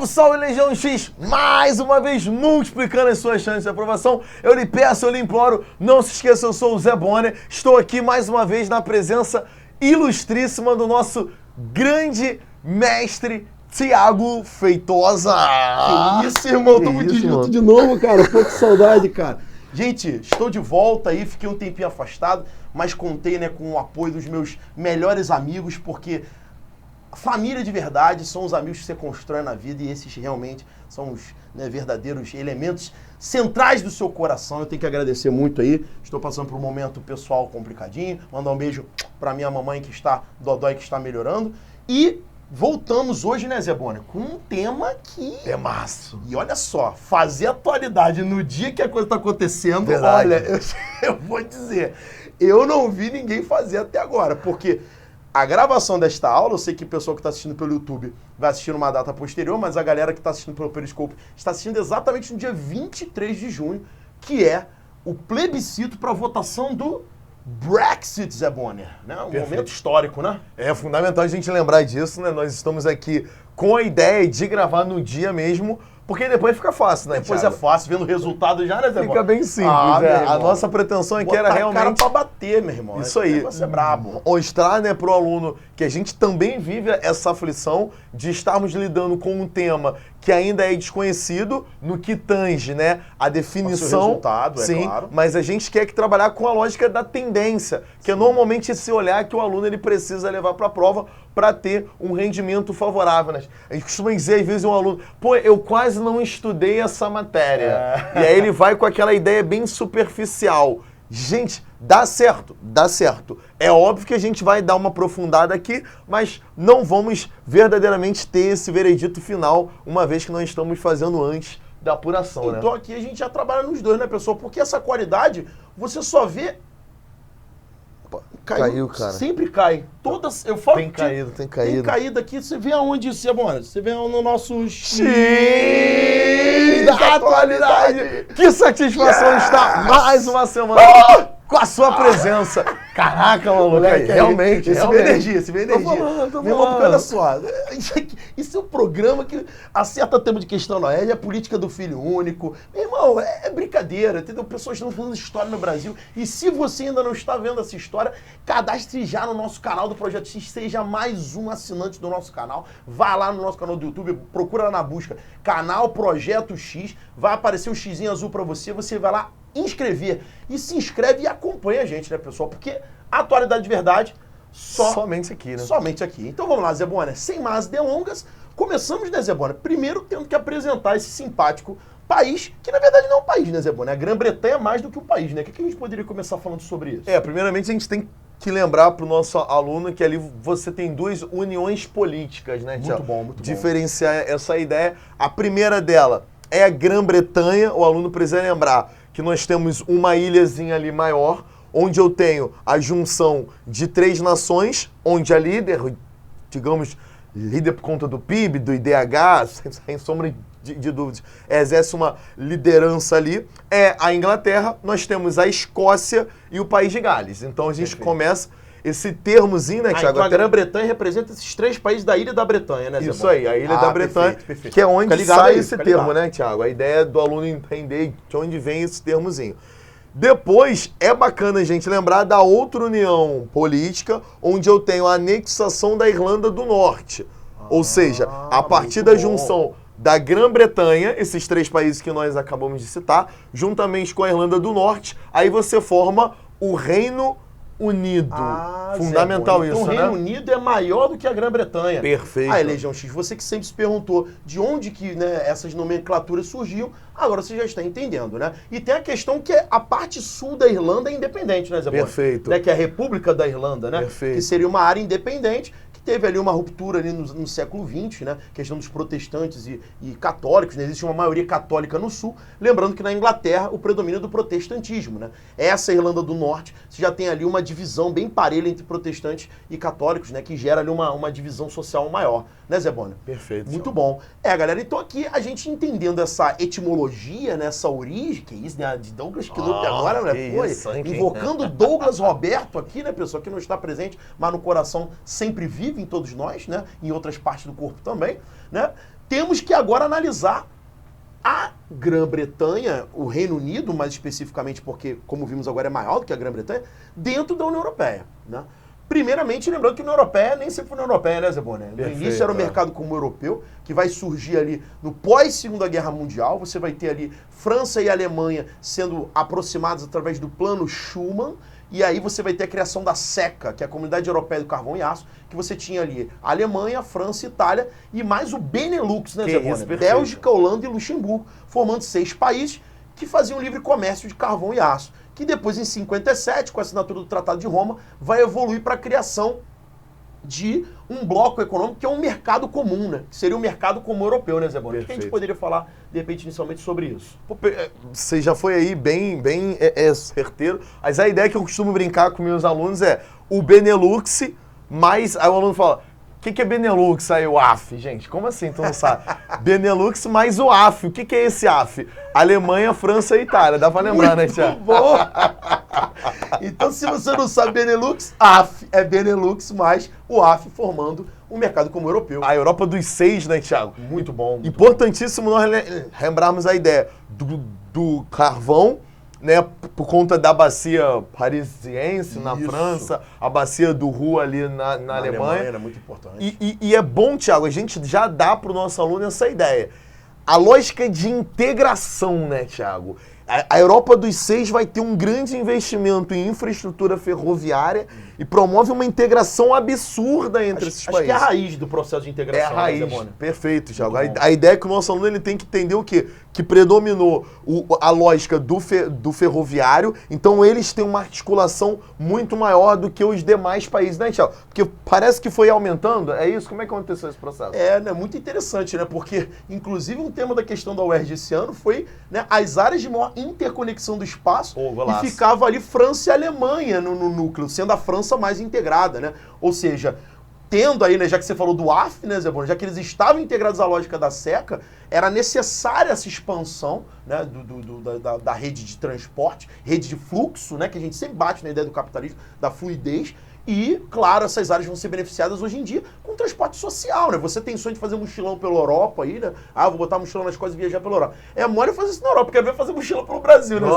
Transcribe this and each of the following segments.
Salve, salve, Legião X! Mais uma vez, multiplicando as suas chances de aprovação. Eu lhe peço, eu lhe imploro, não se esqueça, eu sou o Zé Bonner. Estou aqui mais uma vez na presença ilustríssima do nosso grande mestre Thiago Feitosa. Que isso, irmão? Tamo junto de novo, cara. Pô, que saudade, cara. Gente, estou de volta aí, fiquei um tempinho afastado, mas contei, né, com o apoio dos meus melhores amigos, porque família de verdade são os amigos que você constrói na vida e esses realmente são os, né, verdadeiros elementos centrais do seu coração. Eu tenho que agradecer muito aí. Estou passando por um momento pessoal complicadinho. Mandar um beijo pra minha mamãe que está dodói, que está melhorando. E voltamos hoje, né, Zé Bonner, com um tema que... Temaço. E olha só, fazer atualidade no dia que a coisa tá acontecendo, Verdade. olha, eu vou dizer, eu não vi ninguém fazer até agora, porque a gravação desta aula, eu sei que o pessoal que está assistindo pelo YouTube vai assistir numa data posterior, mas a galera que está assistindo pelo Periscope está assistindo exatamente no dia 23 de junho, que é o plebiscito para votação do Brexit, Zé Bonner, né? Um momento histórico, né? É fundamental a gente lembrar disso, né? Nós estamos aqui com a ideia de gravar no dia mesmo, porque depois fica fácil, né, Depois Thiago? é fácil, vendo o resultado já, né, Zé Bonner? Fica bem simples, meu A irmão. nossa pretensão aqui era Botar a cara realmente... pra bater, meu irmão. Isso aí. Você é brabo. Mostrar, né, pro aluno que a gente também vive essa aflição de estarmos lidando com um tema que ainda é desconhecido no que tange, né, a definição. O resultado, é sim, claro. mas a gente quer que trabalhar com a lógica da tendência, que é normalmente esse olhar que o aluno ele precisa levar para a prova para ter um rendimento favorável, né? A gente costuma dizer às vezes um aluno, pô, eu quase não estudei essa matéria. E aí ele vai com aquela ideia bem superficial. Gente, dá certo, dá certo. É óbvio que a gente vai dar uma aprofundada aqui, mas não vamos verdadeiramente ter esse veredito final, uma vez que nós estamos fazendo antes da apuração, né? Então aqui a gente já trabalha nos dois, né, pessoal? Porque essa qualidade, você só vê... Opa, Caiu, cara. Sempre cai. Todas, eu falo Tem que caído, tem tem caído. caído aqui. Você vê aonde isso é bom? Você vê no nosso X da atualidade. Que satisfação estar mais uma semana com a sua presença. Caraca, maluco, Moleque, realmente, esse realmente. vem energia, esse vem energia. Tô Meu irmão, falando. porque olha só, isso é um programa que acerta tema de questão na é a política do filho único. Meu irmão, é brincadeira, entendeu? Pessoas estão falando história no Brasil. E se você ainda não está vendo essa história, cadastre já no nosso canal do Projeto X, seja mais um assinante do nosso canal. Vá lá no nosso canal do YouTube, procura lá na busca, canal Projeto X, vai aparecer o xizinho azul pra você, você vai lá inscrever. E se inscreve e acompanha a gente, né, pessoal? Porque a atualidade de verdade Somente aqui, né? somente aqui. Então vamos lá, Zé Bonner. Sem mais delongas, começamos, né, Zé Bonner? Primeiro tendo que apresentar esse simpático país, que na verdade não é um país, né, Zé Bonner? A Grã-Bretanha é mais do que um país, né? O que a gente poderia começar falando sobre isso? Primeiramente a gente tem que lembrar pro nosso aluno que ali você tem duas uniões políticas, né, Thiago? Muito bom. Diferenciar essa ideia. A primeira dela é a Grã-Bretanha. O aluno precisa lembrar que nós temos uma ilhazinha ali maior, onde eu tenho a junção de 3 nações, onde a líder, digamos, líder por conta do PIB, do IDH, sem sombra de dúvidas, exerce uma liderança ali, é a Inglaterra, nós temos a Escócia e o País de Gales. Então a gente começa esse termozinho, né, Thiago? Então a Grã-Bretanha representa esses 3 países da Ilha da Bretanha, né, Zé Isso Bonner? aí, a Ilha da Bretanha, perfeito. que é onde Fica ligado sai aí, esse fica termo, ligado. né, Thiago? A ideia do aluno entender de onde vem esse termozinho. Depois, é bacana a gente lembrar da outra união política, onde eu tenho a anexação da Irlanda do Norte. Ou seja, a partir muito da bom. junção da Grã-Bretanha, esses 3 países que nós acabamos de citar, juntamente com a Irlanda do Norte, aí você forma o Reino Unido. Fundamental Zé Bonner. isso, então, o né? Reino Unido é maior do que a Grã-Bretanha. Perfeito. Aí, Legião X, você que sempre se perguntou de onde que, né, essas nomenclaturas surgiam, agora você já está entendendo, né? E tem a questão que a parte sul da Irlanda é independente, né, Zé Bonner? Perfeito. Né, que é a República da Irlanda, né? Perfeito. Que seria uma área independente, que teve ali uma ruptura ali no século XX, né? Questão dos protestantes e católicos, né? Existe uma maioria católica no sul. Lembrando que na Inglaterra o predomínio é do protestantismo, né? Essa Irlanda do Norte, você já tem ali uma divisão bem parelha entre protestantes e católicos, né? Que gera ali uma divisão social maior, né, Zé Bonner? Perfeito. Muito bom. Galera, então aqui a gente entendendo essa etimologia, né, essa origem, que é isso, né, de Douglas Knupp agora, né, que pô, isso, hein, invocando Douglas Roberto aqui, né, pessoal, que não está presente, mas no coração sempre vive em todos nós, né, em outras partes do corpo também, né. temos que agora analisar a Grã-Bretanha, o Reino Unido, mais especificamente porque, como vimos agora, é maior do que a Grã-Bretanha, dentro da União Europeia, né? Primeiramente, lembrando que a União Europeia nem sempre foi União Europeia, né, Zé Boné? No início era o mercado comum europeu, que vai surgir ali no pós-Segunda Guerra Mundial. Você vai ter ali França e Alemanha sendo aproximados através do Plano Schuman, e aí você vai ter a criação da SECA, que é a Comunidade Europeia do Carvão e Aço, que você tinha ali a Alemanha, França, Itália e mais o Benelux, né, Zé Boné? Bélgica, Holanda e Luxemburgo, formando 6 países que faziam livre comércio de carvão e aço, que depois, em 57, com a assinatura do Tratado de Roma, vai evoluir para a criação de um bloco econômico que é um mercado comum, né? Que seria o mercado comum europeu, né, Zé Boné? O que a gente poderia falar, de repente, inicialmente sobre isso? Você já foi aí bem certeiro. Mas a ideia que eu costumo brincar com meus alunos é o Benelux, mas aí o aluno fala... O que é Benelux? Aí o AF, gente, como assim? Tu não sabe? Benelux mais o AF. O que é esse AF? Alemanha, França e Itália. Dá pra lembrar, né, Thiago? Bom. Então, se você não sabe Benelux, AF é Benelux mais o AF formando um mercado comum europeu. A Europa dos 6, né, Thiago? Muito bom. Importantíssimo nós lembrarmos a ideia do carvão, né, por conta da bacia parisiense na França, a bacia do Ruhr ali na Alemanha. Era muito importante. E é bom, Thiago, a gente já dá para o nosso aluno essa ideia. A lógica de integração, né, Thiago? A Europa dos 6 vai ter um grande investimento em infraestrutura ferroviária e promove uma integração absurda entre esses países. Acho que é a raiz do processo de integração. É a raiz. Né, perfeito, Thiago. A ideia é que o nosso aluno ele tem que entender o quê? Que predominou a lógica do ferroviário, então eles têm uma articulação muito maior do que os demais países, né, Thiago? Porque parece que foi aumentando, é isso? Como é que aconteceu esse processo? Né, muito interessante, né? Porque, inclusive, um tema da questão da UERJ esse ano foi, né, as áreas de maior interconexão do espaço, e ficava ali França e Alemanha no núcleo, sendo a França mais integrada, né? Ou seja, tendo aí, né, já que você falou do AF, né, Zé Boné, já que eles estavam integrados à lógica da SECA, era necessária essa expansão, né, da rede de transporte, rede de fluxo, né, que a gente sempre bate na ideia do capitalismo, da fluidez. E, claro, essas áreas vão ser beneficiadas hoje em dia com transporte social, né? Você tem sonho de fazer mochilão pela Europa aí, né? Ah, vou botar mochilão nas costas e viajar pela Europa. É mole fazer isso na Europa, quer ver fazer mochilão pelo Brasil, né?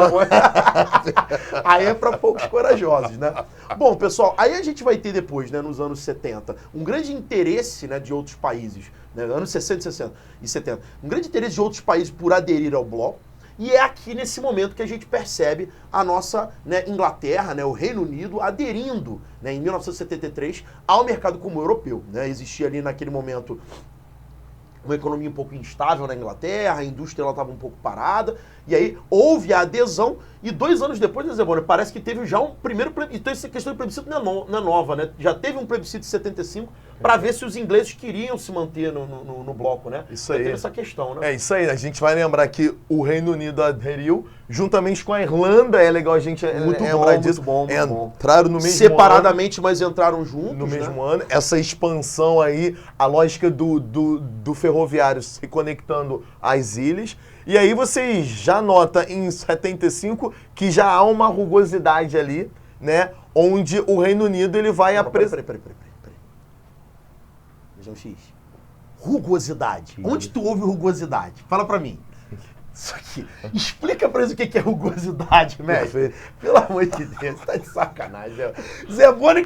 Aí é para poucos corajosos, né? Bom, pessoal, aí a gente vai ter depois, né, nos anos 70, um grande interesse, né, de outros países, né, anos 60 e 70, um grande interesse de outros países por aderir ao bloco. E é aqui nesse momento que a gente percebe a nossa, né, Inglaterra, né, o Reino Unido, aderindo, né, em 1973 ao mercado comum europeu. Né? Existia ali naquele momento uma economia um pouco instável na Inglaterra, a indústria estava um pouco parada, e aí houve a adesão, e 2 anos depois, né, Zé Boné, parece que teve já um primeiro plebiscito. Então essa questão de plebiscito não é nova, né? Já teve um plebiscito de 75 para ver se os ingleses queriam se manter no bloco, né? Isso aí. Teve essa questão, né? É isso aí, a gente vai lembrar que o Reino Unido aderiu, juntamente com a Irlanda, é legal a gente lembrar disso. Muito bom. Entraram no mesmo separadamente, mas entraram juntos, no mesmo ano. Essa expansão aí, a lógica do ferroviário se conectando às ilhas. E aí você já nota em 75 que já há uma rugosidade ali, né? Onde o Reino Unido ele vai apresentar... Peraí. Vejam X. Rugosidade. Onde tu ouve rugosidade? Fala pra mim. Isso aqui. Explica pra eles o que é rugosidade, mestre. Pelo amor de Deus, tá de sacanagem. Zé Boné,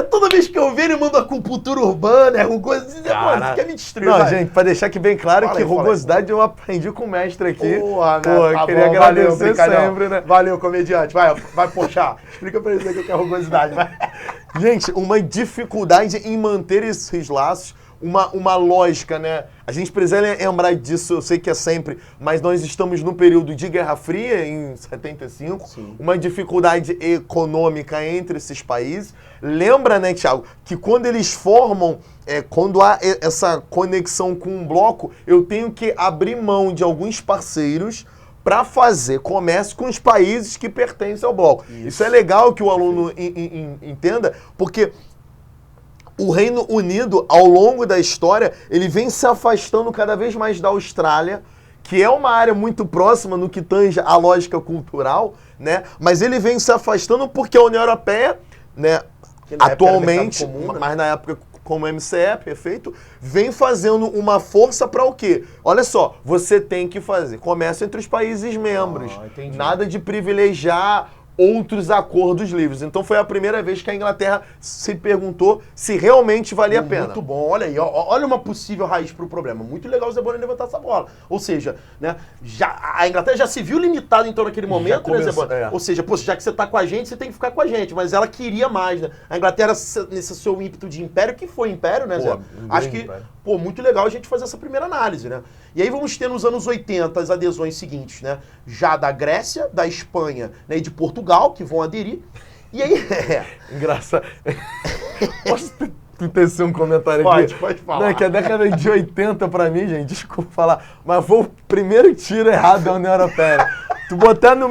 toda vez que eu vejo, ele manda acupuntura urbana, é rugosidade. Zé Boné, você quer me destruir? Não, gente, pra deixar aqui bem claro que rugosidade eu aprendi com o mestre aqui. Porra, né? Pô, queria agradecer sempre, né? Valeu, comediante. Vai puxar. Explica pra eles o que é rugosidade, vai. Gente, uma dificuldade em manter esses laços, uma lógica, né? A gente precisa lembrar disso, eu sei que é sempre, mas nós estamos no período de Guerra Fria, em 75, Sim. Uma dificuldade econômica entre esses países. Lembra, né, Thiago, que quando eles formam, quando há essa conexão com um bloco, eu tenho que abrir mão de alguns parceiros para fazer comércio com os países que pertencem ao bloco. Isso é legal que o aluno entenda, porque o Reino Unido, ao longo da história, ele vem se afastando cada vez mais da Austrália, que é uma área muito próxima no que tange a lógica cultural, né? Mas ele vem se afastando porque a União Europeia, né, atualmente, comum, né? mas na época como MCE, perfeito, vem fazendo uma força para o quê? Olha só, você tem que fazer comércio entre os países membros. Nada de privilegiar outros acordos livres. Então foi a primeira vez que a Inglaterra se perguntou se realmente valia a pena. Muito bom, olha aí, olha uma possível raiz para o problema. Muito legal o Zé Bono levantar essa bola. Ou seja, né, a Inglaterra já se viu limitada então naquele momento, né, Zé Bono? Ou seja, pô, já que você está com a gente, você tem que ficar com a gente. Mas ela queria mais, né? A Inglaterra, nesse seu ímpeto de império, que foi império, né, Zé? Acho que, pô, muito legal a gente fazer essa primeira análise, né? E aí vamos ter nos anos 80 as adesões seguintes, né? Já da Grécia, da Espanha, né, e de Portugal, que vão aderir. E aí... Engraçado. Posso tecer um comentário aqui? Pode falar. Não, que a década de 80 pra mim, gente, desculpa falar, mas foi o primeiro tiro errado da União Europeia. Tu botar na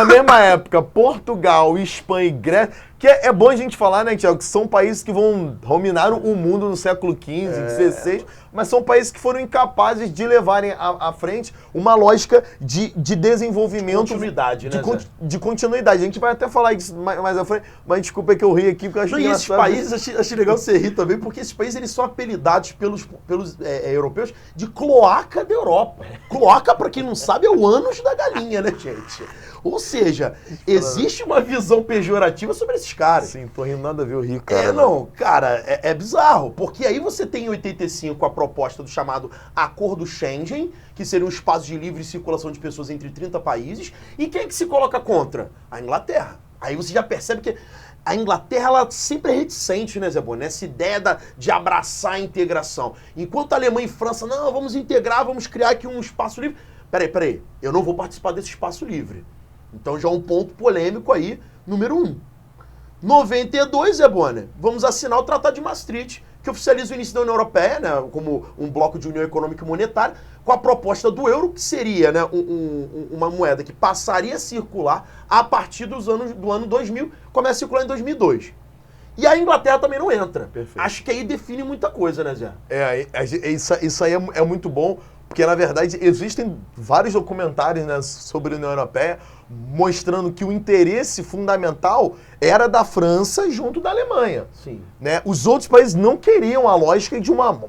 mesma época Portugal, Espanha e Grécia, que é bom a gente falar, né, Tiago, que são países que vão dominar o mundo no século XV, XVI, mas são países que foram incapazes de levarem à frente uma lógica de desenvolvimento. Continuidade, né, de continuidade. A gente vai até falar isso mais à frente, mas desculpa que eu ri aqui, porque eu acho engraçado. E esses países, achei legal você rir também, porque esses países eles são apelidados pelos europeus de cloaca da Europa. Cloaca, pra quem não sabe, é o ânus da galinha, né, gente? Ou seja, existe uma visão pejorativa sobre esses caras. Sim, tô rindo nada a ver o rio, cara. Cara, é bizarro, porque aí você tem em 85 a proposta do chamado Acordo Schengen, que seria um espaço de livre circulação de pessoas entre 30 países, e quem é que se coloca contra? A Inglaterra. Aí você já percebe que a Inglaterra, ela sempre é reticente, né, Zé Bono? Essa ideia de abraçar a integração. Enquanto a Alemanha e França, não, vamos integrar, vamos criar aqui um espaço livre. Peraí, eu não vou participar desse espaço livre. Então já é um ponto polêmico aí, número 1. 92, Zé Bono, vamos assinar o Tratado de Maastricht, que oficializa o início da União Europeia, né, como um bloco de união econômica e monetária, com a proposta do euro, que seria, né, uma moeda que passaria a circular a partir do ano 2000, começa a circular em 2002. E a Inglaterra também não entra. Perfeito. Acho que aí define muita coisa, né, Zé? Isso aí é muito bom, porque, na verdade, existem vários documentários, né, sobre a União Europeia mostrando que o interesse fundamental era da França junto da Alemanha. Sim. Né? Os outros países não queriam a lógica de uma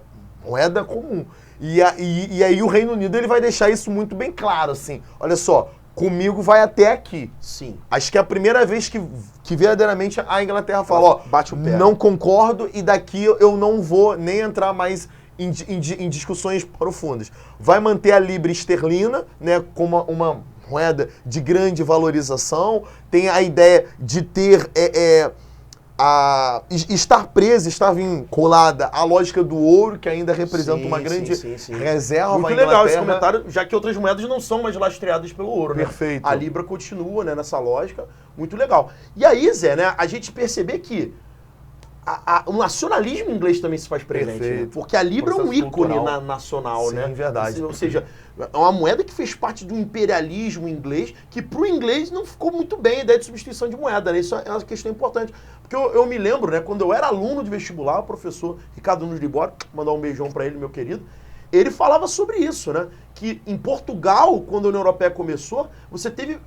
moeda comum. E aí o Reino Unido ele vai deixar isso muito bem claro, assim. Olha só, comigo vai até aqui. Sim. Acho que é a primeira vez que verdadeiramente a Inglaterra fala, ó, bate o pé. Não concordo e daqui eu não vou nem entrar mais em discussões profundas. Vai manter a libra esterlina, né, como uma moeda de grande valorização, tem a ideia de ter estar presa, estar vinculada à lógica do ouro, que ainda representa uma grande reserva. Muito legal esse comentário, já que outras moedas não são mais lastreadas pelo ouro. Perfeito. Né? A libra continua, né, nessa lógica, muito legal. E aí, Zé, né, a gente perceber que o nacionalismo inglês também se faz presente, né? Porque a libra é um ícone nacional, né? Sim, verdade. Ou seja, é uma moeda que fez parte do imperialismo inglês, que para o inglês não ficou muito bem a ideia de substituição de moeda, né? Isso é uma questão importante. Porque eu me lembro, né, quando eu era aluno de vestibular, o professor Ricardo Nunes Libório, mandar um beijão para ele, meu querido, ele falava sobre isso, né? Que em Portugal, quando a União Europeia começou, você teve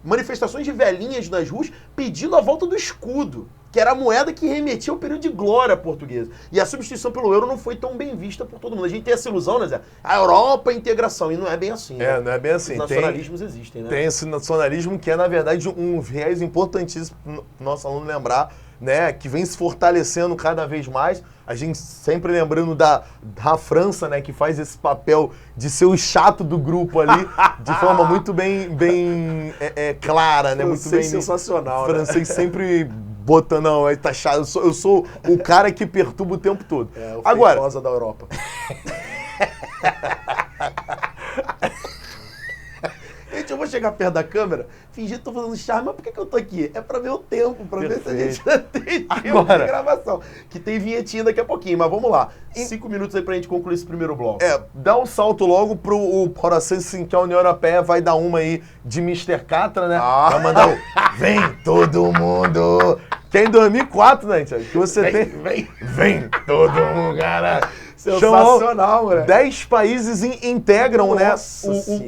manifestações de velhinhas nas ruas pedindo a volta do escudo, que era a moeda que remetia ao período de glória portuguesa. E a substituição pelo euro não foi tão bem vista por todo mundo. A gente tem essa ilusão, né, Zé? A Europa é integração, e não é bem assim. Né? Não é bem assim. Os nacionalismos existem, né? Tem esse nacionalismo que é, na verdade, um viés importantíssimo para o nosso aluno lembrar, né, que vem se fortalecendo cada vez mais. A gente sempre lembrando da França, né, que faz esse papel de ser o chato do grupo ali, de forma muito bem clara, né? Muito bem sensacional. O francês sempre botando, não, tá chato. Eu sou o cara que perturba o tempo todo. O agora Feitosa da Europa. Gente, eu vou chegar perto da câmera, fingir que tô fazendo charme, mas por que eu tô aqui? É pra ver o tempo, pra ver se a gente tem tempo de gravação. Que tem vinhetinha daqui a pouquinho, mas vamos lá. 5 minutos aí pra gente concluir esse primeiro bloco. Dá um salto logo pro coração, assim, que a União Europeia vai dar uma aí de Mr. Catra, né? Vai mandar o vem todo mundo. Que é em 2004, né, Thiago? Que você vem todo mundo, cara. Sensacional, moleque. 10 países integram, né,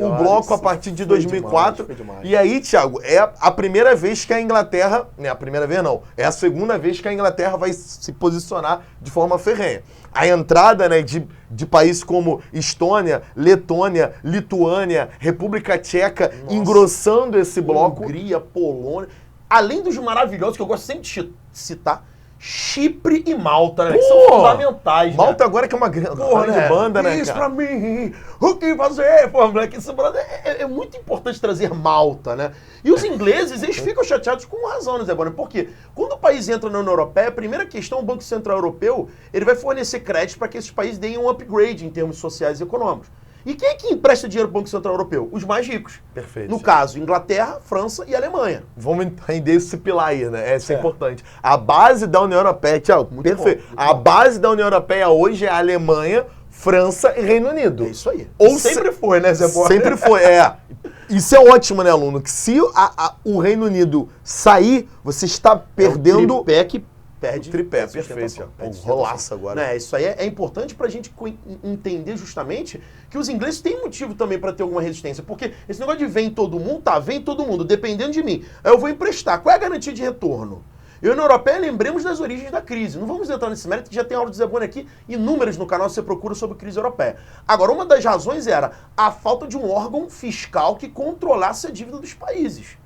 o bloco a partir de 2004. Demais. E aí, Thiago, é a primeira vez que a Inglaterra... Não é a primeira vez, não. É a segunda vez que a Inglaterra vai se posicionar de forma ferrenha. A entrada, né, de países como Estônia, Letônia, Lituânia, República Tcheca, engrossando esse bloco. Hungria, Polônia. Além dos maravilhosos, que eu gosto sempre de citar, Chipre e Malta, né? Que são fundamentais, Malta né? agora que é uma grande banda, né, Isso cara? pra mim, o que fazer? Pô, moleque, isso é muito importante trazer Malta, né? E os ingleses, eles ficam chateados com razão, né, Zé Bonner? Porque quando o país entra na União Europeia, a primeira questão, o Banco Central Europeu, ele vai fornecer crédito para que esses países deem um upgrade em termos sociais e econômicos. E quem é que empresta dinheiro para o Banco Central Europeu? Os mais ricos. Perfeito. No caso, Inglaterra, França e Alemanha. Vamos entender esse pilar aí, né? Isso é importante. A base da União Europeia, Thiago, perfeito. A base da União Europeia hoje é a Alemanha, França e Reino Unido. É isso aí. Ou sempre foi, né, Zé Bonner? Sempre foi, Isso é ótimo, né, aluno? Que se o Reino Unido sair, você está perdendo... o tripé que perde. O tripé, a sustentação. perfeito. Rolaça agora. Né, isso aí é importante pra gente entender justamente que os ingleses têm motivo também pra ter alguma resistência. Porque esse negócio de vem todo mundo, vem todo mundo, dependendo de mim. Aí eu vou emprestar. Qual é a garantia de retorno? Eu, na Europeia, lembremos das origens da crise. Não vamos entrar nesse mérito, que já tem aula do Zé Bonner aqui, inúmeras no canal, você procura sobre crise europeia. Agora, uma das razões era a falta de um órgão fiscal que controlasse a dívida dos países.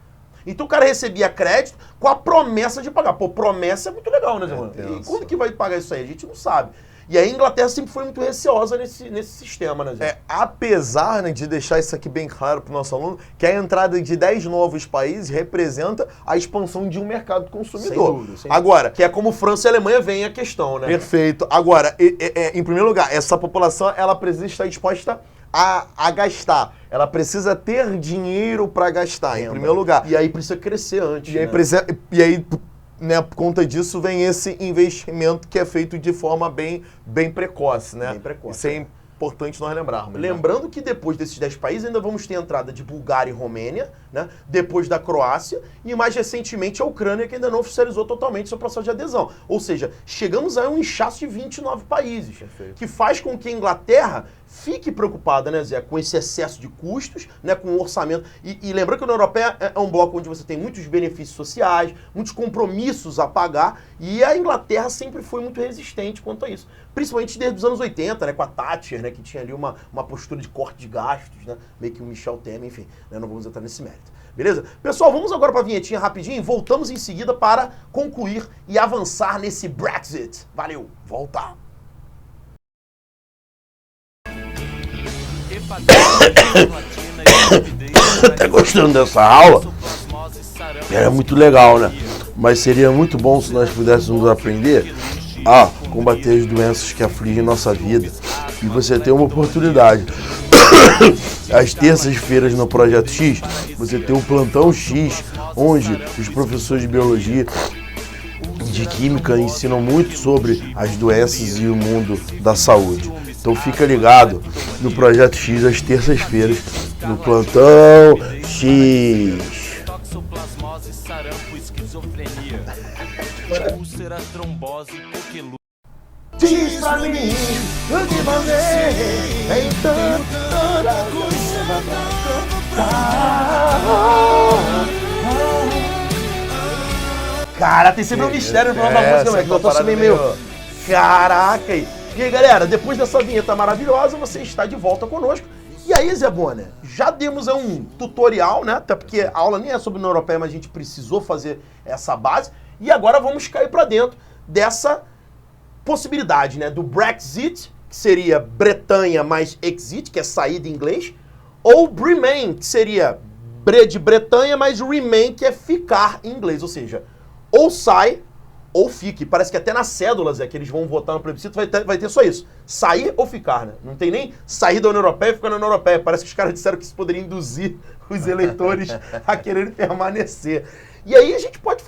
Então o cara recebia crédito com a promessa de pagar. Pô, promessa é muito legal, né, Zé Bonner? E quando que vai pagar isso aí? A gente não sabe. E aí a Inglaterra sempre foi muito receosa nesse sistema, né, Zé? Apesar, né, de deixar isso aqui bem claro para o nosso aluno, que a entrada de 10 novos países representa a expansão de um mercado consumidor. Sem dúvida. Agora, que é como França e Alemanha vem a questão, né? Perfeito. Agora, em primeiro lugar, essa população, ela precisa estar disposta a gastar. Ela precisa ter dinheiro para gastar, em primeiro lugar. E aí precisa crescer antes, E aí, né, por conta disso, vem esse investimento que é feito de forma bem precoce, né? Bem precoce. Isso é importante nós lembrarmos. Lembrando que depois desses 10 países ainda vamos ter a entrada de Bulgária e Romênia, né? Depois da Croácia e mais recentemente a Ucrânia, que ainda não oficializou totalmente seu processo de adesão. Ou seja, chegamos a um inchaço de 29 países, que faz com que a Inglaterra fique preocupada, né, Zé, com esse excesso de custos, né, com o orçamento. E lembrando que a União Europeia é um bloco onde você tem muitos benefícios sociais, muitos compromissos a pagar, e a Inglaterra sempre foi muito resistente quanto a isso. Principalmente desde os anos 80, né, com a Thatcher, né, que tinha ali uma postura de corte de gastos, né, meio que o Michel Temer, enfim, né, não vamos entrar nesse mérito. Beleza? Pessoal, vamos agora para a vinhetinha rapidinho e voltamos em seguida para concluir e avançar nesse Brexit. Valeu! Volta! Tá gostando dessa aula? É muito legal, né? Mas seria muito bom se nós pudéssemos aprender a combater as doenças que afligem nossa vida. E você tem uma oportunidade. Às terças-feiras no Projeto X, você tem o Plantão X, onde os professores de biologia e de química ensinam muito sobre as doenças e o mundo da saúde. Então fica ligado no Projeto X às terças-feiras, no Plantão X. Toxoplasmose, sarampo, esquizofrenia, úlcera, trombose, coqueluche. Diz pra mim o que fazer, então toda coisa Cara, tem sempre um mistério no final da música, velho. Eu tô assim meio... Caraca! E aí, galera, depois dessa vinheta maravilhosa, você está de volta conosco. E aí, Zé Bonner, já demos um tutorial, né? Até porque a aula nem é sobre a União Europeia, mas a gente precisou fazer essa base. E agora vamos cair para dentro dessa possibilidade, né? Do Brexit, que seria Bretanha mais exit, que é saída em inglês, ou Remain, que seria de Bretanha mais Remain, que é ficar em inglês. Ou seja, ou sai ou fique. Parece que até nas cédulas que eles vão votar no plebiscito vai ter só isso. Sair ou ficar, né? Não tem nem sair da União Europeia e ficar na União Europeia. Parece que os caras disseram que isso poderia induzir os eleitores a quererem permanecer. E aí a gente pode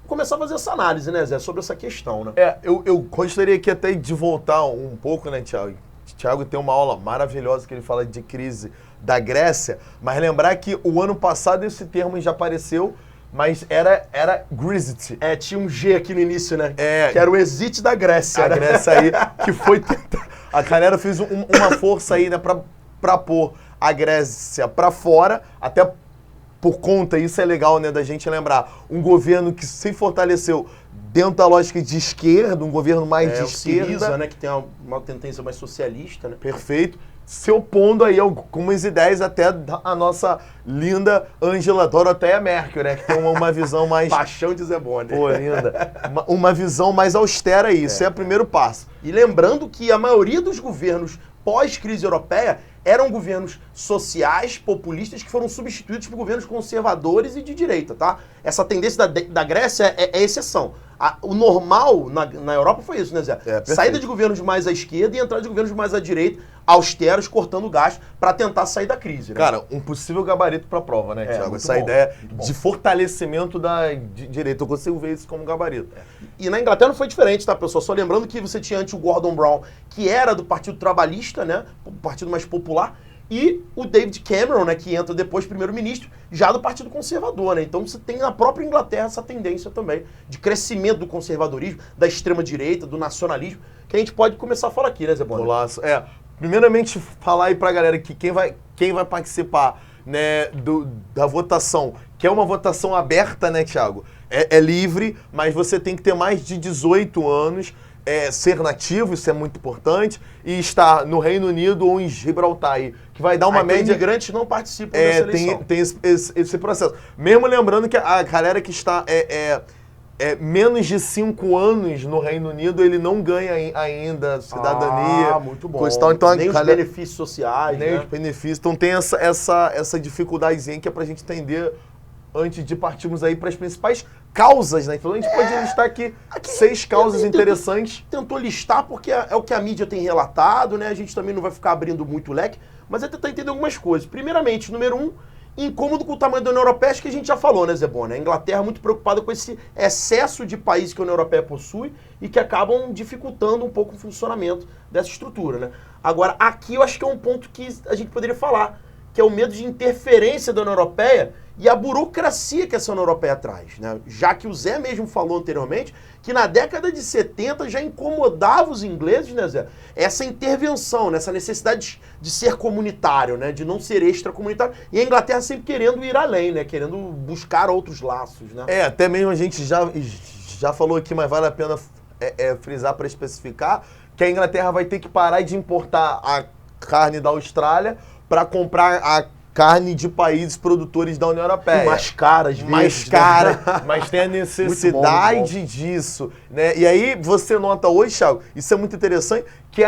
começar a fazer essa análise, né, Zé, sobre essa questão, né? Eu gostaria aqui até de voltar um pouco, né, Thiago? Thiago tem uma aula maravilhosa que ele fala de crise da Grécia, mas lembrar que o ano passado esse termo já apareceu mas era Grexit. Tinha um G aqui no início, né? É. Que era o exit da Grécia. A Grécia aí, que foi tentar... A galera fez uma força aí, né, pra pôr a Grécia pra fora, até por conta, isso é legal, né, da gente lembrar, um governo que se fortaleceu dentro da lógica de esquerda, um governo mais de esquerda. Syriza, né, que tem uma tendência mais socialista, né? Perfeito. Se opondo aí a algumas ideias até a nossa linda Angela Dorothea Merkel, né, que tem uma visão mais... Paixão de Zé Bonner. Pô, linda. Uma visão mais austera aí, isso é o primeiro passo. E lembrando que a maioria dos governos pós-crise europeia eram governos sociais, populistas, que foram substituídos por governos conservadores e de direita, tá? Essa tendência da Grécia é exceção. O normal na Europa foi isso, né, Zé? Saída de governos mais à esquerda e entrada de governos mais à direita, austeros, cortando gasto, para tentar sair da crise, né? Cara, um possível gabarito para a prova, né, Thiago? Essa bom, ideia de fortalecimento da direita. Eu consigo ver isso como gabarito. E na Inglaterra não foi diferente, tá, pessoal? Só lembrando que você tinha antes o Gordon Brown, que era do Partido Trabalhista, né? O partido mais popular, e o David Cameron, né, que entra depois primeiro-ministro, já do Partido Conservador, né? Então você tem na própria Inglaterra essa tendência também de crescimento do conservadorismo, da extrema-direita, do nacionalismo, que a gente pode começar a falar aqui, né, Zé Bonner? Primeiramente, falar aí pra galera que quem vai participar, né, da votação, que é uma votação aberta, né, Thiago? É livre, mas você tem que ter mais de 18 anos, ser nativo, isso é muito importante, e estar no Reino Unido ou em Gibraltar aí, que vai dar uma média... imigrantes não participam dessa eleição. Tem esse processo. Mesmo lembrando que a galera que está menos de 5 anos no Reino Unido, ele não ganha ainda cidadania. Muito bom. Coisa e tal. Então, nem os benefícios sociais, nem né? os benefícios. Então tem essa dificuldadezinha que é pra gente entender antes de partirmos aí para as principais causas, né? Então a gente pode listar aqui 6 causas interessantes. Tentou listar porque é o que a mídia tem relatado, né? A gente também não vai ficar abrindo muito o leque, mas é tentar entender algumas coisas. Primeiramente, número 1, incômodo com o tamanho da União Europeia, acho que a gente já falou, né, Zé Bonner? A Inglaterra é muito preocupada com esse excesso de países que a União Europeia possui e que acabam dificultando um pouco o funcionamento dessa estrutura, né? Agora, aqui eu acho que é um ponto que a gente poderia falar, que é o medo de interferência da União Europeia e a burocracia que essa União Europeia traz, né? Já que o Zé mesmo falou anteriormente que na década de 70 já incomodava os ingleses, né, Zé? Essa intervenção, né? Essa necessidade de ser comunitário, né? De não ser extracomunitário. E a Inglaterra sempre querendo ir além, né? Querendo buscar outros laços, né? Até mesmo a gente já falou aqui, mas vale a pena frisar para especificar, que a Inglaterra vai ter que parar de importar a carne da Austrália para comprar a carne de países produtores da União Europeia. Mais caras, mais cara, mas tem a necessidade muito bom. Disso, né? E aí você nota hoje, Thiago, isso é muito interessante, que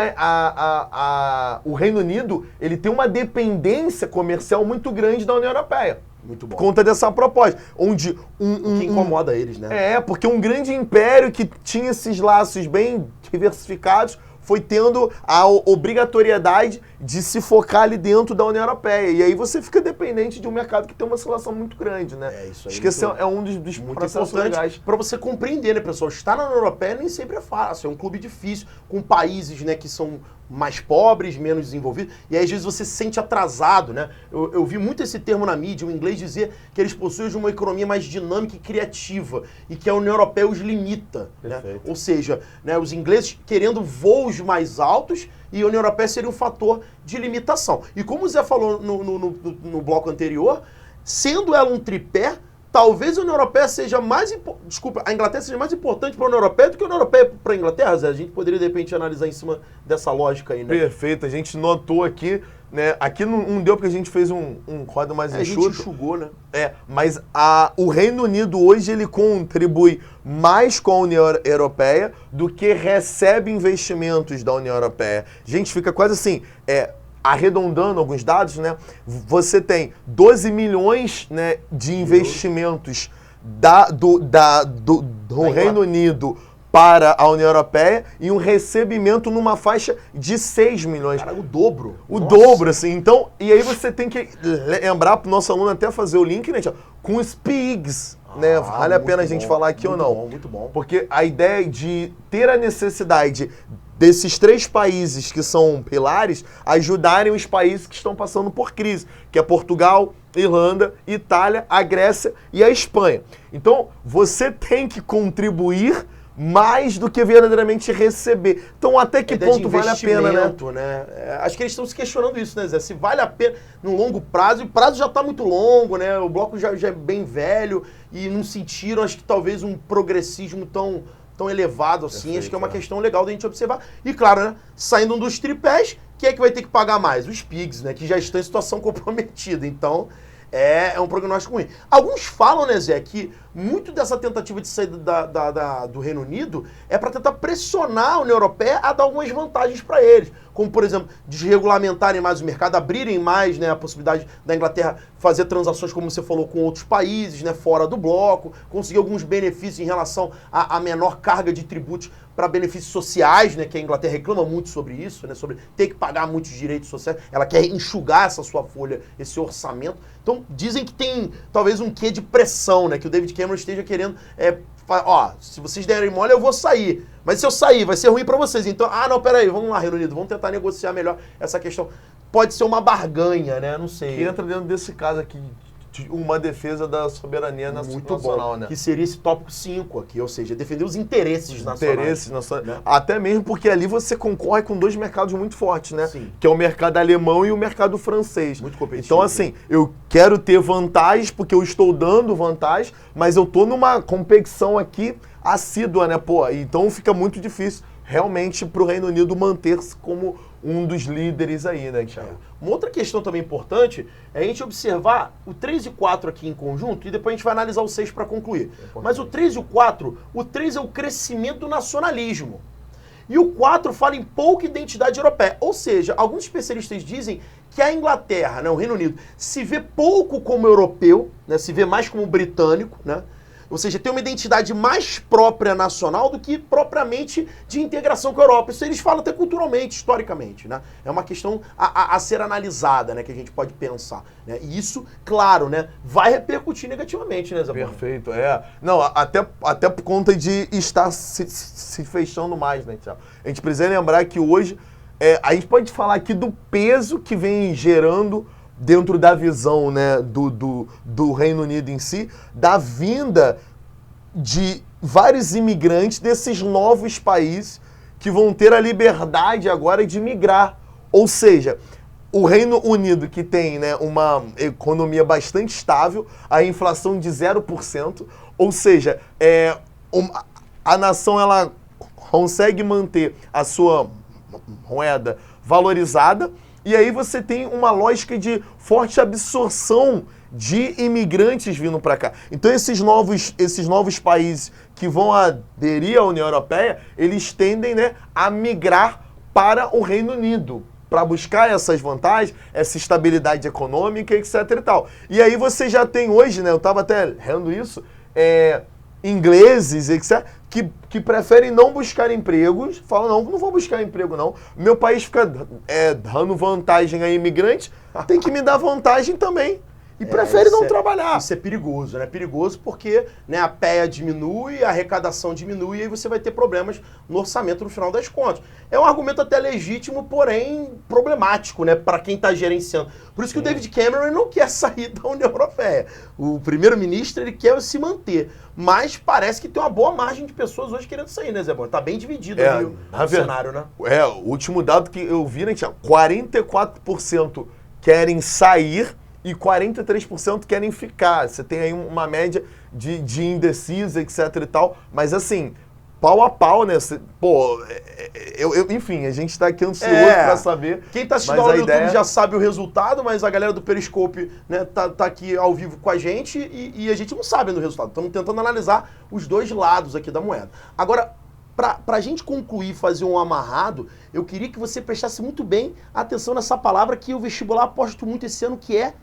o Reino Unido ele tem uma dependência comercial muito grande da União Europeia. Muito bom. Por conta dessa proposta, onde o que incomoda eles, né? Porque um grande império que tinha esses laços bem diversificados foi tendo a obrigatoriedade de se focar ali dentro da União Europeia. E aí você fica dependente de um mercado que tem uma oscilação muito grande, né? Isso aí. Acho que esse é um dos processos legais. Para você compreender, né, pessoal? Estar na União Europeia nem sempre é fácil. É um clube difícil, com países, né, que são mais pobres, menos desenvolvidos. E aí, às vezes, você se sente atrasado, né? Eu vi muito esse termo na mídia, o inglês dizer que eles possuem uma economia mais dinâmica e criativa e que a União Europeia os limita. Né? Ou seja, né, os ingleses querendo voos mais altos e a União Europeia seria um fator de limitação. E como o Zé falou no bloco anterior, sendo ela um tripé, talvez a União Europeia seja mais a Inglaterra seja mais importante para a União Europeia do que a União Europeia para a Inglaterra, Zé. A gente poderia, de repente, analisar em cima dessa lógica aí, né? Perfeito. A gente notou aqui, né? Aqui não deu porque a gente fez um roda mais enxuto. A gente enxugou, né? Mas o Reino Unido hoje, ele contribui mais com a União Europeia do que recebe investimentos da União Europeia. A gente fica quase assim, arredondando alguns dados, né? Você tem 12 milhões, né, de investimentos do Reino Unido para a União Europeia e um recebimento numa faixa de 6 milhões. Cara, o dobro. O dobro, assim. Então, e aí você tem que lembrar pro nosso aluno até fazer o link, né, com os PIGs, né? Vale a pena a gente falar aqui ou não. Muito bom. Porque a ideia de ter a necessidade desses 3 países que são pilares ajudarem os países que estão passando por crise, que é Portugal, Irlanda, Itália, a Grécia e a Espanha. Então, você tem que contribuir mais do que verdadeiramente receber. Então, até que ponto vale a pena, né? Acho que eles estão se questionando isso, né, Zé? Se vale a pena no longo prazo, e o prazo já está muito longo, né? O bloco já é bem velho e não sentiram, acho que talvez um progressismo tão elevado assim. Perfeito, acho que é uma questão legal da gente observar. E claro, né? Saindo dos tripés, quem é que vai ter que pagar mais? Os PIGs, né? Que já estão em situação comprometida. Então, é um prognóstico ruim. Alguns falam, né, Zé, que muito dessa tentativa de sair do Reino Unido é para tentar pressionar a União Europeia a dar algumas vantagens para eles. Como, por exemplo, desregulamentarem mais o mercado, abrirem mais, né, a possibilidade da Inglaterra fazer transações, como você falou, com outros países, né, fora do bloco, conseguir alguns benefícios em relação à menor carga de tributos para benefícios sociais, né, que a Inglaterra reclama muito sobre isso, né, sobre ter que pagar muitos direitos sociais. Ela quer enxugar essa sua folha, esse orçamento. Então, dizem que tem talvez um quê de pressão, né, que o David Cameron esteja querendo, se vocês derem mole, eu vou sair. Mas se eu sair, vai ser ruim para vocês. Então, não, peraí, vamos lá, Reino Unido, vamos tentar negociar melhor essa questão. Pode ser uma barganha, né, não sei. Que entra dentro desse caso aqui, uma defesa da soberania nacional, né? Que seria esse tópico 5 aqui, ou seja, defender os interesses nacionais. Né? Até mesmo porque ali você concorre com 2 mercados muito fortes, né? Sim. Que é o mercado alemão e o mercado francês. Muito competitivo. Então, assim, eu quero ter vantagens porque eu estou dando vantagem, mas eu estou numa competição aqui assídua, né? Então fica muito difícil realmente para o Reino Unido manter-se como um dos líderes aí, né, Thiago? Uma outra questão também importante é a gente observar o 3 e 4 aqui em conjunto e depois a gente vai analisar o 6 para concluir. Mas o 3 e o 4, o 3 é o crescimento do nacionalismo. E o 4 fala em pouca identidade europeia. Ou seja, alguns especialistas dizem que a Inglaterra, né, o Reino Unido, se vê pouco como europeu, né, se vê mais como britânico, né? Ou seja, tem uma identidade mais própria nacional do que propriamente de integração com a Europa. Isso eles falam até culturalmente, historicamente, né? É uma questão a ser analisada, né? Que a gente pode pensar, né? E isso, claro, né? Vai repercutir negativamente, né, Zé? Perfeito, Não, até por conta de estar se fechando mais, né, Thiago? A gente precisa lembrar que hoje, a gente pode falar aqui do peso que vem gerando dentro da visão, né, do Reino Unido em si, da vinda de vários imigrantes desses novos países que vão ter a liberdade agora de migrar. Ou seja, o Reino Unido, que tem, né, uma economia bastante estável, a inflação de 0%, ou seja, a nação ela consegue manter a sua moeda valorizada. E aí você tem uma lógica de forte absorção de imigrantes vindo para cá. Então esses novos países que vão aderir à União Europeia, eles tendem, né, a migrar para o Reino Unido, para buscar essas vantagens, essa estabilidade econômica, etc e tal. E aí você já tem hoje, né, eu estava até lendo isso, ingleses, etc., que preferem não buscar empregos, falam, não vou buscar emprego, não. Meu país fica dando vantagem a imigrantes, tem que me dar vantagem também. E prefere não trabalhar. Isso é perigoso, né? Perigoso porque, né, a PEA diminui, a arrecadação diminui e aí você vai ter problemas no orçamento no final das contas. É um argumento até legítimo, porém problemático, né, para quem está gerenciando. Por isso que o David Cameron não quer sair da União Europeia. O primeiro-ministro, ele quer se manter. Mas parece que tem uma boa margem de pessoas hoje querendo sair, né, Zé Bom? Tá bem dividido ali o cenário, né? O último dado que eu vi, né, tinha 44% querem sair e 43% querem ficar. Você tem aí uma média de indecisa, etc e tal. Mas assim, pau a pau, né? Enfim, a gente tá aqui ansioso pra saber. Quem tá assistindo no YouTube já sabe o resultado, mas a galera do Periscope, né, tá aqui ao vivo com a gente e a gente não sabe do resultado. Estamos tentando analisar os dois lados aqui da moeda. Agora, pra gente concluir, fazer um amarrado, eu queria que você prestasse muito bem atenção nessa palavra que o vestibular aposta muito esse ano, que é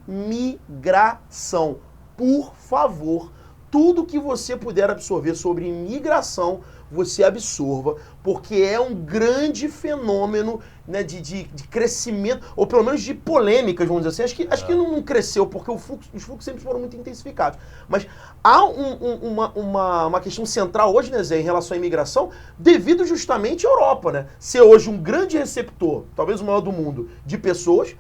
imigração. Por favor, tudo que você puder absorver sobre imigração, você absorva, porque é um grande fenômeno, né, de crescimento, ou pelo menos de polêmicas, vamos dizer assim. Acho que não cresceu, porque os fluxos sempre foram muito intensificados. Mas há uma questão central hoje, né, Zé, em relação à imigração, devido justamente à Europa, né? Ser hoje um grande receptor, talvez o maior do mundo, de pessoas,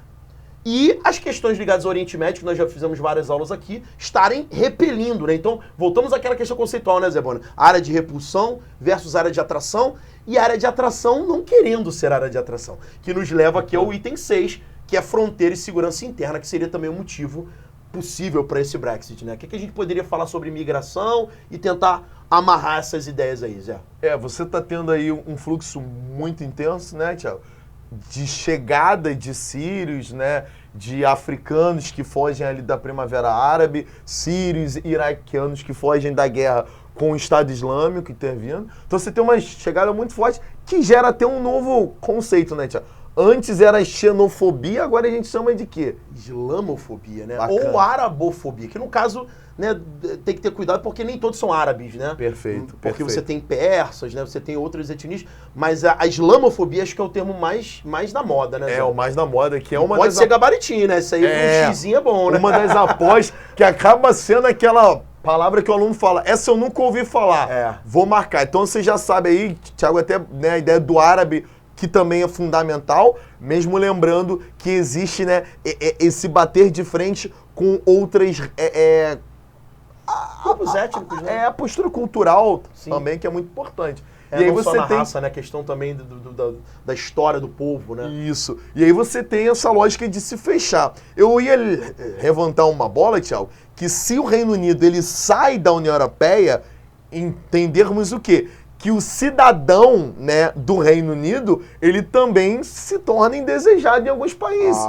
e as questões ligadas ao Oriente Médio, que nós já fizemos várias aulas aqui, estarem repelindo, né? Então, voltamos àquela questão conceitual, né, Zé Bona? Área de repulsão versus área de atração, e área de atração não querendo ser área de atração, que nos leva aqui ao item 6, que é fronteira e segurança interna, que seria também um motivo possível para esse Brexit, né? O que a gente poderia falar sobre imigração e tentar amarrar essas ideias aí, Zé? Você está tendo aí um fluxo muito intenso, né, Thiago? De chegada de sírios, né, de africanos que fogem ali da Primavera Árabe, sírios e iraquianos que fogem da guerra com o Estado Islâmico intervindo. Então você tem uma chegada muito forte que gera até um novo conceito, né, Thiago? Antes era xenofobia, agora a gente chama de quê? Islamofobia, né? Bacana. Ou arabofobia, que no caso, né, tem que ter cuidado porque nem todos são árabes, né? Perfeito, Porque perfeito. você tem persas, né? Você tem outras etnias, mas a islamofobia acho que é o termo mais da moda, né? Zé? O mais da moda, que é uma Pode das... ser gabaritinho, né? Isso aí um xizinho é bom, né? Uma das apostas que acaba sendo aquela palavra que o aluno fala, essa eu nunca ouvi falar, vou marcar. Então você já sabe aí, Thiago, até, né, a ideia do árabe, que também é fundamental, mesmo lembrando que existe, né, esse bater de frente com outras... Grupos étnicos, né? a postura cultural Sim. também, que é muito importante. E aí não só na raça, né? A questão também da história do povo, né? Isso. E aí você tem essa lógica de se fechar. Eu ia levantar uma bola, Thiago, que se o Reino Unido ele sai da União Europeia, entendermos o quê? Que o cidadão, né, do Reino Unido, ele também se torna indesejado em alguns países.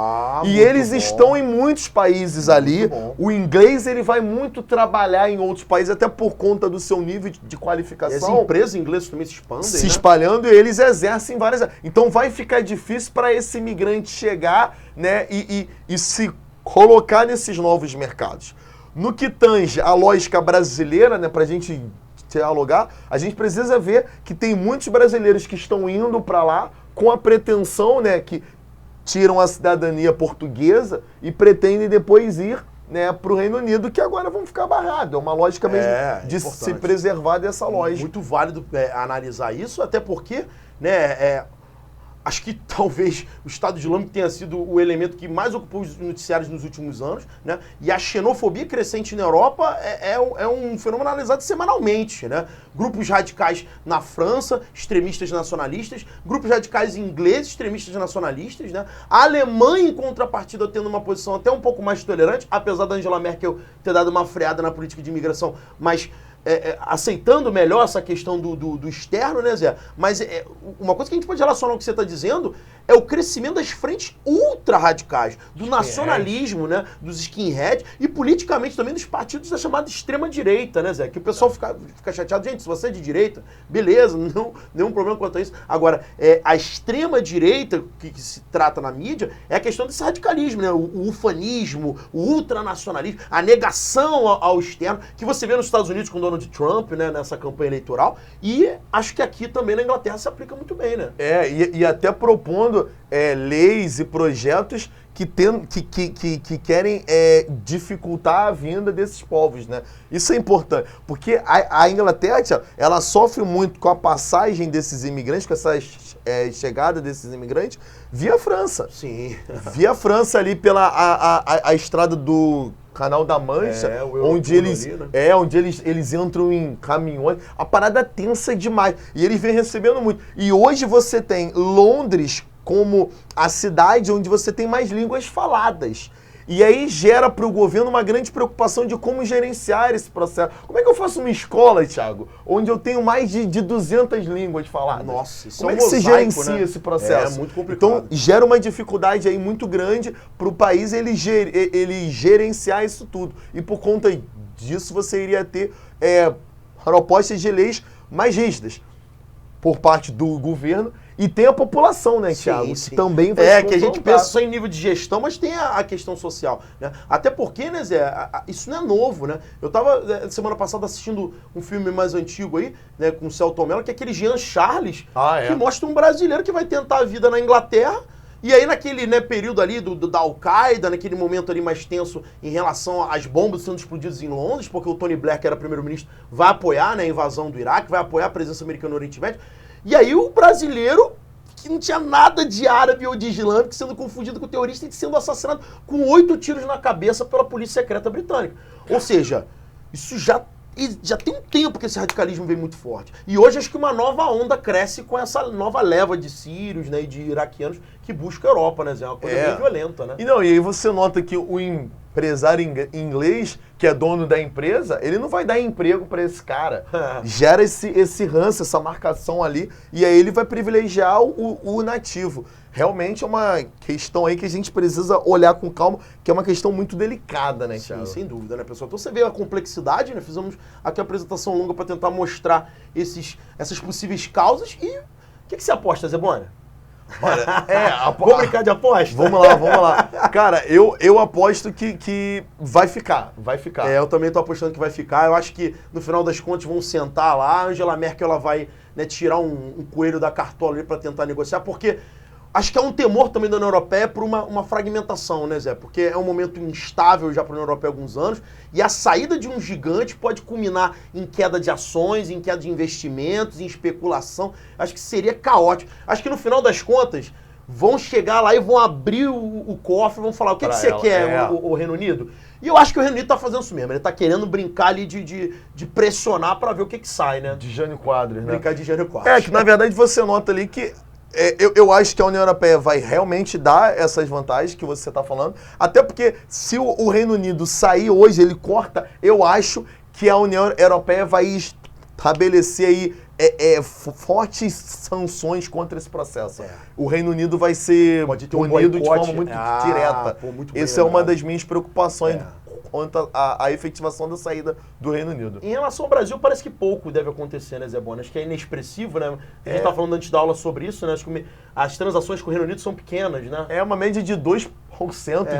E eles estão em muitos países ali. bom. O inglês ele vai muito trabalhar em outros países, até por conta do seu nível de E as qualificação. empresas inglesas também se expandem, Se né? espalhando, e eles exercem várias... Então vai ficar difícil para esse imigrante chegar, né, e se colocar nesses novos mercados. No que tange a lógica brasileira, né, para a gente dialogar, a gente precisa ver que tem muitos brasileiros que estão indo para lá com a pretensão, né, que tiram a cidadania portuguesa e pretendem depois ir, né, para o Reino Unido, que agora vão ficar barrados. É uma lógica mesmo de se importante. preservar dessa lógica. Muito válido analisar isso, até porque, né, acho que talvez o Estado Islâmico tenha sido o elemento que mais ocupou os noticiários nos últimos anos, né? E a xenofobia crescente na Europa é um fenômeno analisado semanalmente, né? Grupos radicais na França, extremistas nacionalistas, grupos radicais ingleses, extremistas nacionalistas, né? A Alemanha, em contrapartida, tendo uma posição até um pouco mais tolerante, apesar da Angela Merkel ter dado uma freada na política de imigração, mas... aceitando melhor essa questão do externo, né, Zé? Mas uma coisa que a gente pode relacionar ao que você está dizendo é o crescimento das frentes ultra-radicais, do nacionalismo, né, dos skinheads e politicamente também dos partidos da chamada extrema-direita, né, Zé? Que o pessoal fica chateado. Gente, se você é de direita, beleza, não, nenhum problema quanto a isso. Agora, a extrema-direita que se trata na mídia é a questão desse radicalismo, né? O ufanismo, o ultranacionalismo, a negação ao externo, que você vê nos Estados Unidos com Donald Trump, né, nessa campanha eleitoral, e acho que aqui também na Inglaterra se aplica muito bem, né? E até propondo leis e projetos que querem dificultar a vinda desses povos, né? Isso é importante, porque a Inglaterra, ela sofre muito com a passagem desses imigrantes, com essa chegada desses imigrantes, via França. Sim. Via França ali pela a estrada do Canal da Mancha, onde eles ali, né? onde eles entram em caminhões. A parada tensa demais. E eles vêm recebendo muito. E hoje você tem Londres como a cidade onde você tem mais línguas faladas. E aí gera para o governo uma grande preocupação de como gerenciar esse processo. Como é que eu faço uma escola, Thiago, onde eu tenho mais de 200 línguas faladas? Nossa, isso como é um é que se mosaico, gerencia, né? esse processo? É muito complicado. Então gera uma dificuldade aí muito grande para o país ele gerenciar isso tudo. E por conta disso você iria ter propostas de leis mais rígidas. por parte do governo e tem a população, né, Thiago? Sim. Que também vai É, se que a gente confrontar. pensa só em nível de gestão, mas tem a questão social, né? Até porque, né, Zé, isso não é novo, né? Eu tava, semana passada, assistindo um filme mais antigo aí, né, com o Celton Mello, que é aquele Jean Charles, que mostra um brasileiro que vai tentar a vida na Inglaterra. E aí, naquele, né, período ali da Al-Qaeda, naquele momento ali mais tenso em relação às bombas sendo explodidas em Londres, porque o Tony Blair, que era primeiro-ministro, vai apoiar, né, a invasão do Iraque, vai apoiar a presença americana no Oriente Médio. E aí o brasileiro, que não tinha nada de árabe ou de islâmico, sendo confundido com terrorista e sendo assassinado com 8 tiros na cabeça pela polícia secreta britânica. Ou seja, isso já tem um tempo que esse radicalismo vem muito forte. E hoje acho que uma nova onda cresce com essa nova leva de sírios, né, e de iraquianos que busca a Europa, né, Zé? É uma coisa bem violenta, né? E aí você nota que o empresário inglês, que é dono da empresa, ele não vai dar emprego para esse cara. Gera esse ranço, essa marcação ali, e aí ele vai privilegiar o nativo. Realmente é uma questão aí que a gente precisa olhar com calma, que é uma questão muito delicada, né, Thiago? Sim, sem dúvida, né, pessoal? Então você vê a complexidade, né? Fizemos aqui a apresentação longa para tentar mostrar essas possíveis causas e o que você aposta, Zé Bona? Olha, vamos brincar de aposta? Vamos lá. Cara, eu aposto que vai ficar. Eu também tô apostando que vai ficar. Eu acho que, no final das contas, vão sentar lá. A Angela Merkel ela vai, né, tirar um coelho da cartola ali para tentar negociar, porque acho que é um temor também da União Europeia por uma fragmentação, né, Zé? Porque é um momento instável já para a União Europeia há alguns anos e a saída de um gigante pode culminar em queda de ações, em queda de investimentos, em especulação. Acho que seria caótico. Acho que no final das contas vão chegar lá e vão abrir o cofre, vão falar o que você quer, o Reino Unido? E eu acho que o Reino Unido tá fazendo isso mesmo. Ele tá querendo brincar ali de pressionar para ver o que sai, né? De Jânio Quadros, né? Brincar de Jânio Quadros. É, que na verdade você nota ali que eu acho que a União Europeia vai realmente dar essas vantagens que você está falando, até porque se o Reino Unido sair hoje, ele corta, eu acho que a União Europeia vai estabelecer aí fortes sanções contra esse processo. O Reino Unido vai ser punido de forma muito direta. Essa é uma das minhas preocupações quanto à efetivação da saída do Reino Unido. Em relação ao Brasil, parece que pouco deve acontecer, né, Zé Bona? Acho que é inexpressivo, né? A gente estava falando antes da aula sobre isso, né? Acho que as transações com o Reino Unido são pequenas, né? É uma média de 2%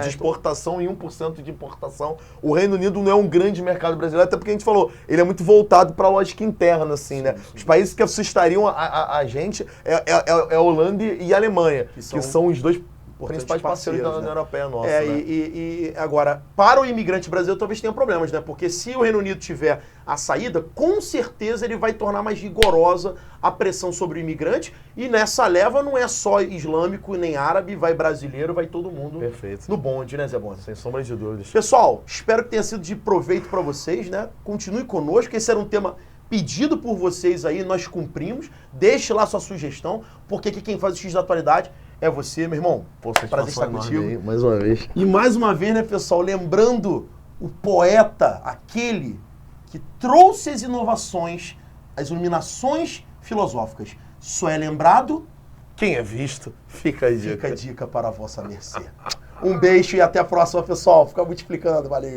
de exportação e 1% de importação. O Reino Unido não é um grande mercado brasileiro, até porque a gente falou, ele é muito voltado para a lógica interna, assim, né? Os países que assustariam a gente é a Holanda e a Alemanha, que são os dois principais parceiros da União Europeia nossa. E agora, para o imigrante brasileiro talvez tenha problemas, né? Porque se o Reino Unido tiver a saída, com certeza ele vai tornar mais rigorosa a pressão sobre o imigrante. E nessa leva não é só islâmico nem árabe, vai brasileiro, vai todo mundo no bonde, né, Zé Bona? Sem sombra de dúvidas. Pessoal, espero que tenha sido de proveito para vocês, né? Continue conosco, esse era um tema pedido por vocês aí, nós cumprimos. Deixe lá sua sugestão, porque aqui quem faz o X da atualidade é você, meu irmão. Prazer estar contigo. Aí, mais uma vez. E mais uma vez, né, pessoal, lembrando o poeta, aquele que trouxe as inovações, as iluminações filosóficas. Só é lembrado quem é visto, fica a dica. Fica a dica para a vossa mercê. Um beijo e até a próxima, pessoal. Fica multiplicando, valeu.